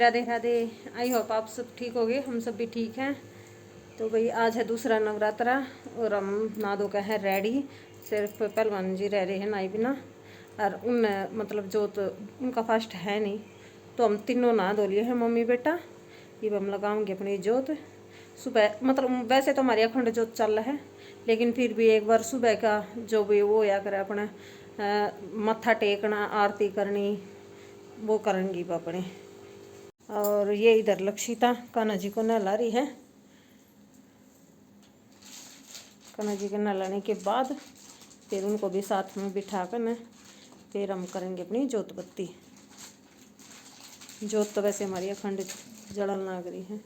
राधे राधे। आई hope आप सब ठीक हो गए, हम सब भी ठीक हैं। तो भाई आज है दूसरा नवरात्रा और हम नहा धो के हैं रेडी। सिर्फ पहलवान जी रह रहे हैं नाई बिना, और उन मतलब जो तो उनका फर्स्ट है नहीं, तो हम तीनों नहा धो लिए हैं मम्मी बेटा। ये हम लगाऊंगे अपनी जोत सुबह। मतलब वैसे तो हमारी अखंड जोत चल रहा है, लेकिन फिर भी एक बार सुबह का जो भी वो या करे अपना मत्था टेकना, आरती करनी, वो करेंगी अपने। और ये इधर लक्षिता कान्हा जी को नहला रही है। कान्हा जी के नहलाने के बाद फिर उनको भी साथ में बिठा कर न फिर हम करेंगे अपनी जोत बत्ती। जोत तो वैसे हमारी अखंड जड़ल नाग रही है।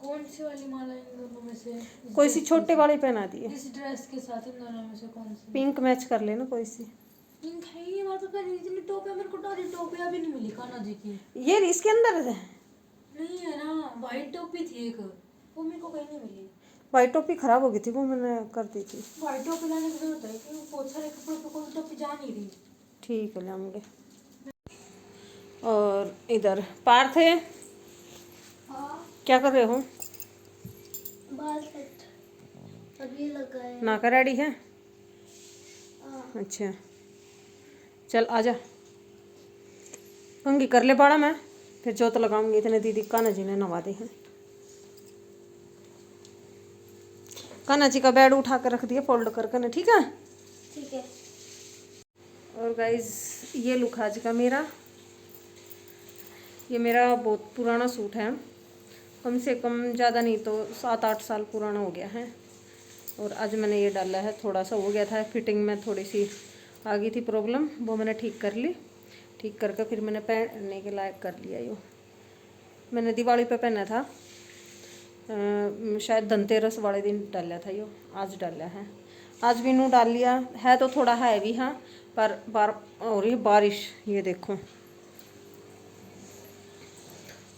कौन सी वाली माला इन दोनों में से? कोई सी छोटे वाली पहना दी है। इस ड्रेस के साथ इन दोनों में से कौन सी? पिंक मैच कर लेना कोई सी। पिंक है ही हमारे तो पहले इतनी टोपियां मेरे को डाली, टोपियां भी नहीं मिली कान्हा जी की। ये इसके अंदर है नहीं है ना, व्हाइट टोपी थी एक, वो मेरे को कहीं नहीं मिली। वाइट टोपी खराब हो गई थी, वो मैंने कर दी थी। व्हाइट टोपी लाने की जरूरत है क्योंकि बहुत सारे कपड़ों पे कोई टोपी जा नहीं रही। ठीक है लाएंगे। और इधर पार्थ है, क्या कर रहे हो? बाल कट अभी लगा है। नाका रेडी है? अच्छा चल आजा, कंघी कर ले बाड़ा मैं, फिर जोत लगाऊंगी। इतने दीदी कान्हा जी ने नवा दे हैं। कान्हा जी का बेड उठा कर रख दिया फोल्ड करके ना, ठीक है? ठीक है। और गाइज ये लुक आज का मेरा, ये मेरा बहुत पुराना सूट है, कम से कम ज़्यादा नहीं तो 7-8 साल पुराना हो गया है। और आज मैंने ये डाला है, थोड़ा सा हो गया था फिटिंग में, थोड़ी सी आ गई थी प्रॉब्लम, वो मैंने ठीक कर ली। ठीक करके फिर मैंने पहनने के लायक कर लिया। यो मैंने दिवाली पे पहना था, शायद धनतेरस वाले दिन डाला था। यो आज डाला है, आज भी नू डाल लिया है। तो थोड़ा है भी हाँ, पर बार हो रही है बारिश। ये देखो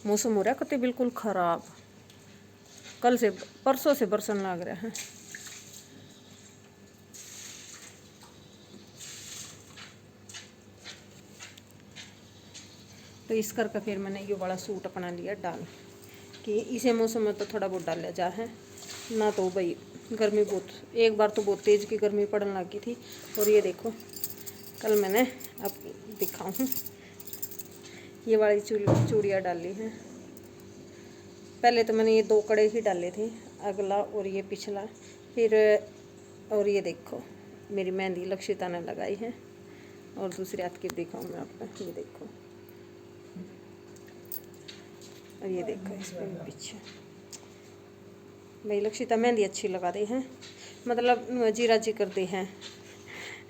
मौसम हो रहा है कते बिल्कुल ख़राब, कल से परसों से बरसन लग रहा है। तो इस करके फिर मैंने ये वाला सूट अपना लिया डाल कि इसे मौसम में तो थोड़ा बहुत डाला जा है ना। तो भाई गर्मी बहुत, एक बार तो बहुत तेज़ की गर्मी पड़ने लगी थी। और ये देखो कल मैंने अब दिखाऊँ ये वाली चूड़ियाँ डाली हैं। पहले तो मैंने ये 2 कड़े ही डाले थे, अगला और ये पिछला। फिर और ये देखो मेरी मेहंदी लक्षिता ने लगाई है। और दूसरे हाथ की दिखाऊँ मैं आपको, ये देखो। और ये देखो इस पर पीछे भाई लक्षिता मेहंदी अच्छी लगा दे हैं, मतलब जीरा जी करते हैं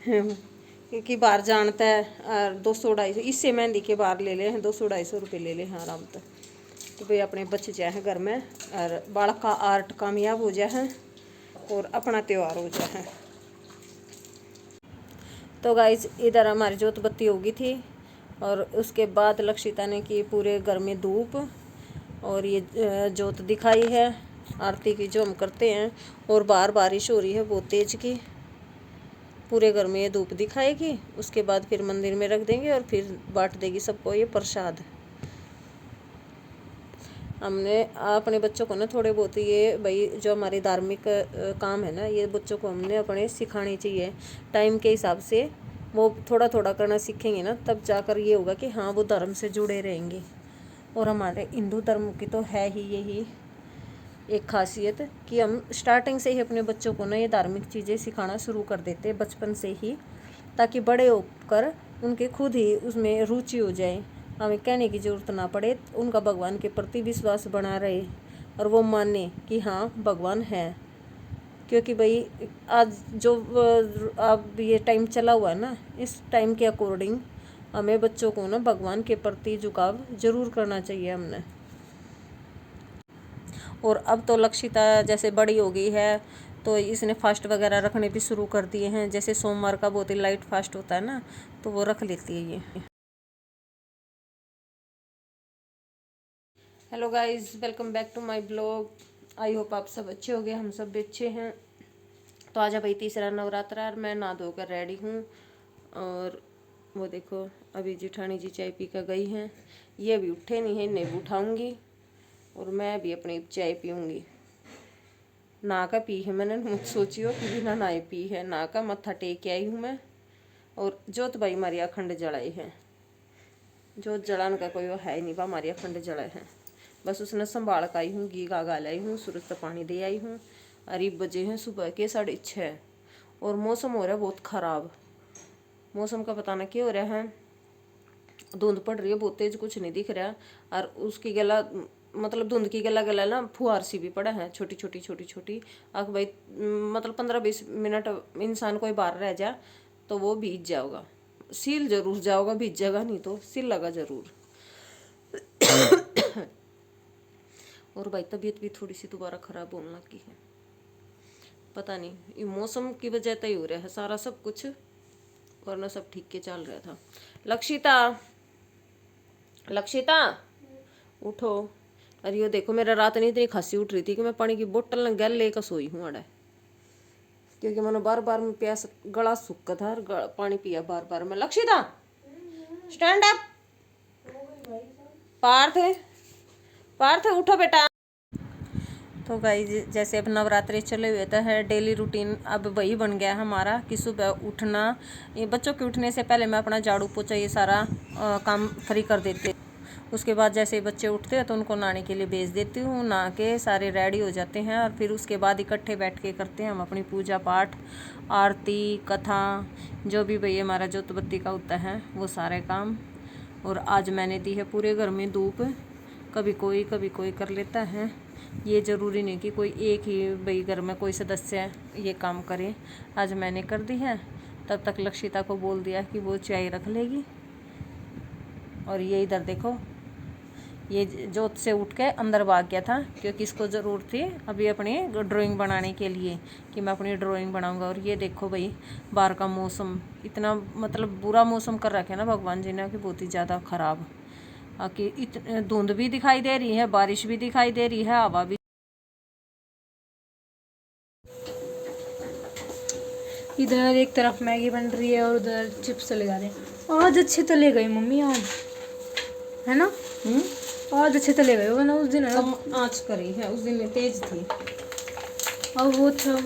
क्योंकि बाहर जानता है। और 200-250 इससे मेहंदी के बाहर ले ले हैं, 200-250 रुपये ले ले हैं आराम तक। तो भाई अपने बच जाए हैं घर में, और बालक का आर्ट कामयाब हो जाए हैं और अपना त्यौहार हो जाए है। तो गाइज इधर हमारी जोत बत्ती हो गई थी, और उसके बाद लक्षिता ने की पूरे घर में धूप, और ये जोत दिखाई है आरती की जो हम करते हैं। और बाहर बारिश हो रही है बहुत तेज की, पूरे घर में ये धूप दिखाएगी। उसके बाद फिर मंदिर में रख देंगे और फिर बांट देगी सबको ये प्रसाद। हमने अपने बच्चों को ना थोड़े बहुत ये भाई जो हमारे धार्मिक काम है ना, ये बच्चों को हमने अपने सिखाने चाहिए टाइम के हिसाब से। वो थोड़ा थोड़ा करना सीखेंगे ना, तब जाकर ये होगा कि हाँ वो धर्म से जुड़े रहेंगे। और हमारे हिंदू धर्म की तो है ही यही एक खासियत कि हम स्टार्टिंग से ही अपने बच्चों को ना ये धार्मिक चीज़ें सिखाना शुरू कर देते हैं बचपन से ही, ताकि बड़े होकर उनके खुद ही उसमें रुचि हो जाए। हमें कहने की ज़रूरत ना पड़े, उनका भगवान के प्रति विश्वास बना रहे और वो माने कि हाँ भगवान है। क्योंकि भाई आज जो अब ये टाइम चला हुआ है ना, इस टाइम के अकॉर्डिंग हमें बच्चों को ना भगवान के प्रति झुकाव जरूर करना चाहिए हमने। और अब तो लक्षिता जैसे बड़ी हो गई है, तो इसने फास्ट वगैरह रखने भी शुरू कर दिए हैं। जैसे सोमवार का बहुत ही लाइट फास्ट होता है ना, तो वो रख लेती है ये। Hello guys, welcome back to my blog. I hope आप सब अच्छे हो गए, हम सब भी अच्छे हैं। तो आज भाई तीसरा नवरात्रा, मैं नहा धोकर रेडी हूँ। और वो देखो अभी जिठानी जी चाय पी कर गई हैं, ये अभी उठे नहीं है, इन्हें भी उठाऊंगी और मैं भी अपनी चाय पीऊँगी। ना का पी है मैंने, मुझ सोचियो कि बिना नहाए पी है, ना का मत्था टेक के आई हूँ मैं। और जोत भाई हमारी अखंड जलाई है, जोत जलान का कोई वो है ही नहीं बा, हमारी अखंड जलाए हैं। बस उसने संभाल कर आई हूँ, घी गागा लाई हूँ, सूरज का पानी दे आई हूँ। अरे बजे हैं सुबह के 6:30 और मौसम हो रहा है बहुत ख़राब। मौसम का पता ना क्या हो रहा है, धुंध पड़ रही है बहुत तेज, कुछ नहीं दिख रहा। और उसकी गला मतलब धुंध की गला गला ना फुहार सी भी पड़ा है, छोटी छोटी छोटी छोटी। अब भाई मतलब 15-20 मिनट इंसान कोई बाहर रह जा तो वो भीग जाओगा, सील जरूर जाओगा, भीग जाएगा नहीं तो सील लगा जरूर। और भाई तबीयत भी थोड़ी सी दोबारा खराब होने लगी है, पता नहीं ये मौसम की वजह से ही हो रहा है सारा सब कुछ, वरना सब ठीक के चल रहा था। लक्षिता, लक्षिता उठो। अरे ये देखो मेरा रात नहीं इतनी खांसी उठ रही थी कि मैं पानी की बोतल न गैल लेकर सोई हूँ अड़ा, क्योंकि मैंने बार बार में प्यास, गला सूखा था और पानी पिया बार बार में। लक्षिता स्टैंड अप, पार्थ पार्थ उठो बेटा। तो गाइस जैसे अब नवरात्रि चले हुए तो है डेली रूटीन अब वही बन गया हमारा कि सुबह उठना, ये बच्चों के उठने से पहले मैं अपना झाड़ू पोछा ये सारा काम फ्री कर देती। उसके बाद जैसे ही बच्चे उठते हैं तो उनको नहाने के लिए भेज देती हूँ, नहा के सारे रेडी हो जाते हैं और फिर उसके बाद इकट्ठे बैठ के करते हैं हम अपनी पूजा पाठ, आरती, कथा, जो भी भई हमारा जोत बत्ती का होता है वो सारे काम। और आज मैंने दी है पूरे घर में धूप, कभी कोई कर लेता है, ये ज़रूरी नहीं कि कोई एक ही भाई घर में कोई सदस्य ये काम करे। आज मैंने कर दी है, तब तक लक्षिता को बोल दिया कि वो चाय रख लेगी। और ये इधर देखो ये जोत से उठ के अंदर भाग गया था क्योंकि इसको ज़रूरत थी अभी अपनी ड्राइंग बनाने के लिए कि मैं अपनी ड्राइंग बनाऊंगा। और ये देखो भाई बाहर का मौसम इतना मतलब बुरा मौसम कर रखा है ना भगवान जी ने कि बहुत ही ज़्यादा ख़राब, कि धुंध भी दिखाई दे रही है, बारिश भी दिखाई दे रही है, हवा भी। इधर एक तरफ मैगी बन रही है और उधर चिप्स तले जा रहे हैं। आज अच्छे तले गए मम्मी, आज है ना। आज अच्छे तले गए वरना उस दिन है ना कम आँच करी है, उस दिन में तेज थी। और वो था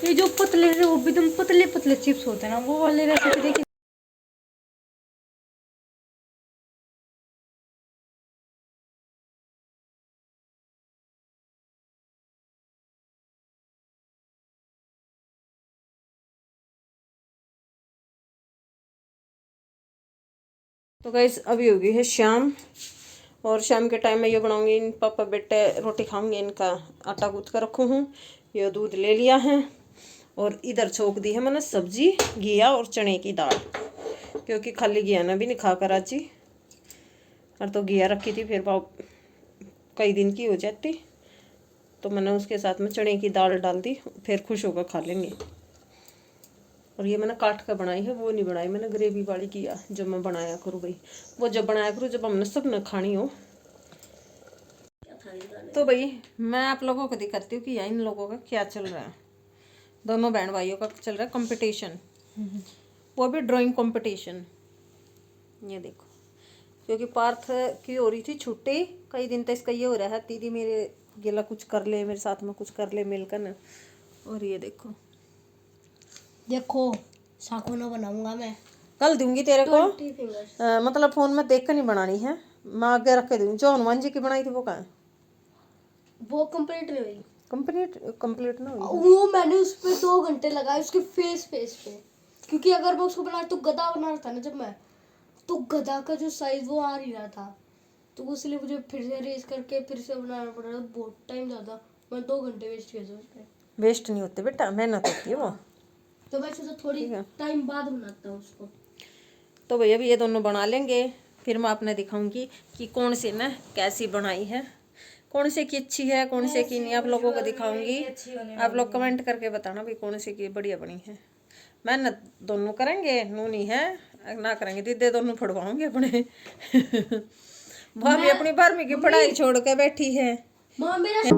ये जो पतले से वो भी एकदम पतले पतले चिप्स होते हैं ना, वो वाले रेसिपी देखिए। तो गाइस अभी हो गई है शाम और शाम के टाइम में ये बनाऊंगी, इन पापा बेटे रोटी खाऊंगे, इनका आटा गूँथ कर रखू हूँ, ये दूध ले लिया है और इधर छोक दी है मैंने सब्जी, घिया और चने की दाल, क्योंकि खाली घिया ना भी नहीं खा कर आज। और तो घिया रखी थी फिर कई दिन की हो जाती, तो मैंने उसके साथ में चने की दाल डाल दी, फिर खुश होकर खा लेंगे। और ये मैंने काट कर बनाई है, वो नहीं बनाई मैंने ग्रेवी वाली किया जो मैं बनाया करूँ भाई, वो जब बनाया करूँ जब हमने सब न खानी हो। तो भाई मैं आप लोगों को दिखाती हूँ कि यहाँ इन लोगों का क्या चल रहा है। दोनों बहन भाइयों का चल रहा है कंपटीशन, वो भी ड्राइंग कंपटीशन। ये देखो क्योंकि पार्थ की हो रही थी छुट्टी कई दिन तक, इसका ये हो रहा है दीदी मेरे गिला कुछ कर ले, मेरे साथ में कुछ कर ले मिलकर न। और ये देखो देखो साकोना बनाऊंगा मैं, कल दूंगी तेरे को, 20 फिंगर्स। मतलब फोन में देख कर नहीं बनानी है, मैं आगे रख के दूंगी। जो हनुमान जी की बनाई थी वो कहाँ है? वो कंप्लीट नहीं हुई, कंप्लीट ना हुई। वो मैंने उस पे 2 घंटे लगाए उसके फेस पे, क्योंकि अगर मैं उसको बना तो गधा बना रहा था ना जब मैं, तो गधा का जो साइज वो आ नहीं रहा था, तो इसलिए मुझे फिर से रेस करके फिर से बनाना पड़ रहा था, बहुत टाइम ज़्यादा, मैं 2 घंटे वेस्ट किए थे उस पर। वेस्ट नहीं होते बेटा, मेहनत होती है वो। तो मैं सोचा थोड़ी टाइम बाद बनाता हूँ उसको। तो भैया भी ये दोनों बना लेंगे, फिर मैं आपने दिखाऊंगी कि कौन सी ना कैसी बनाई है, कौन से की अच्छी है कौन से की नहीं, आप लोगों को दिखाऊंगी। आप लोग कमेंट करके बताना भाई कौन से की बढ़िया बनी है। मेहनत दोनों करेंगे, नूनी है ना करेंगे दीदी दोनों फड़वाऊंगे अपने। भाभी अपनी 12वीं की पढ़ाई छोड़ के बैठी है। माँ मेरा